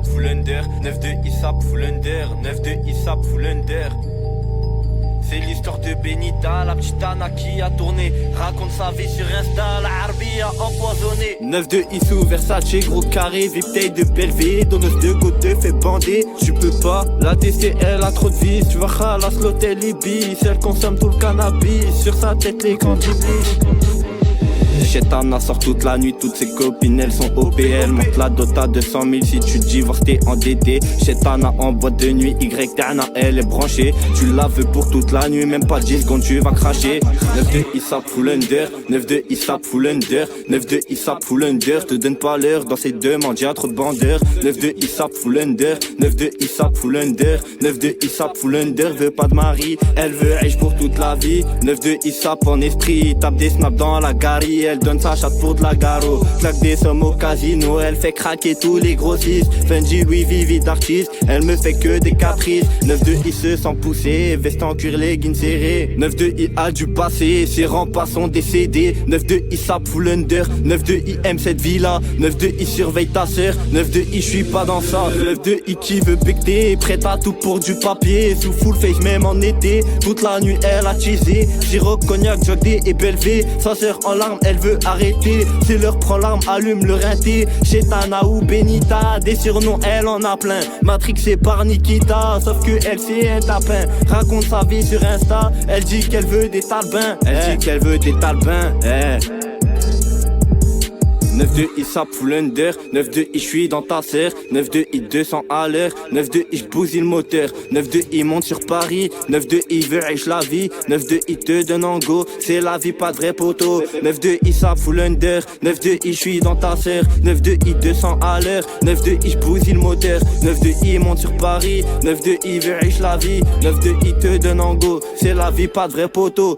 Issap full under, 9-2 Issap full under, 9-2 Issap full under. C'est l'histoire de Benita, la petite Anna qui a tourné. Raconte sa vie sur Insta, la Harbi a empoisonné. 9-2 Issou, Versace, gros carré, Viptay de Belleville. Donneuse de go te fait bander. Tu peux pas la tester, elle a trop de vis. Tu vas khalas l'hôtel Ibis. Elle consomme tout le cannabis. Sur sa tête les cantibis. Chetana sort toute la nuit, toutes ses copines elles sont OPL. Monte la dot à 200 000 si tu divorces t'es endetté. Chetana en boîte de nuit, Y-Tana elle est branchée. Tu la veux pour toute la nuit, même pas 10 secondes tu vas cracher. 9-2 Issap full under, 9-2 Issap full under, 9-2 Issap full under. Te donne pas l'heure dans ces demandes, y'a trop de bandeurs. 9-2 Issap full under, 9-2 Issap full under, 9-2 Issap full under. Veut pas de mari, elle veut riche pour toute la vie. 9-2 Issap en esprit, tape des snaps dans la gare. Elle donne sa chatte pour de la garo. Claque des sommes au casino. Elle fait craquer tous les grossistes. Fendi, oui, vie d'artiste. Elle me fait que des caprices. 9-2 I se sent pousser. Veste en cuir, leggings serrés. 9-2 I a du passé. Ses rempas sont décédés. 9-2 I sap full under. 9-2 I aime cette vie-là. 9-2 I surveille ta sœur. 9-2 I j'suis pas dans ça. 9-2 I qui veut becter. Prête à tout pour du papier. Sous full face même en été. Toute la nuit elle a teasé. Giro, cognac, jogdé et Belvé. Sa sœur en larmes elle veut arrêter. C'est l'heure, prend l'arme, allume le rinté. Chetana ou Benita, des surnoms elle en a plein. Matrixée par Nikita, sauf que elle c'est un tapin. Raconte sa vie sur Insta, elle dit qu'elle veut des talbins. Elle dit qu'elle veut des talbins. 9-2 I sap full under, 9-2 I j'suis dans ta serre, 9-2 I 200 à l'heure, 9-2 I j'bousille le moteur, 9-2 I monte sur Paris, 9-2 I veut riche la vie, 9-2 I te donne en go, c'est la vie pas de vrai poteau, 9-2 I sap full under, 9-2 I j'suis dans ta serre, 9-2 I 200 à l'heure, 9-2 I j'bousille le moteur, 9-2 I monte sur Paris, 9-2 I veut riche la vie, 9-2 I te donne en go, c'est la vie pas de vrai poteau.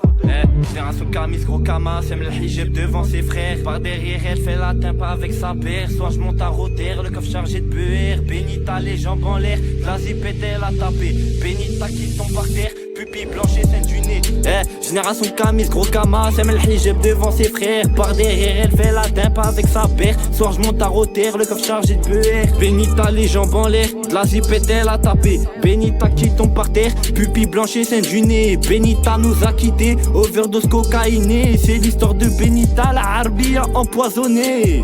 Génération Camis, gros Kama, sème le hijab devant ses frères. Par derrière, elle fait la timpa avec sa paire. Soit je monte à Rotter, le coffre chargé de beurre. Benita, les jambes en l'air, la zipette elle a tapé. Benita qui tombe par terre, pupille blanche et celle du nez. Génération Camis, gros Kama, sème le hijab devant ses frères. Par derrière, elle fait la timpa avec sa paire. Soit je monte à Rotter, le coffre chargé de beurre. Benita, les jambes en l'air, la zipette elle a tapé. Benita qui tombe par terre, pupille blanche et celle du nez. Benita nous a quittés. Overdose cocaïnée, c'est l'histoire de Benita, la Harbi a empoisonné.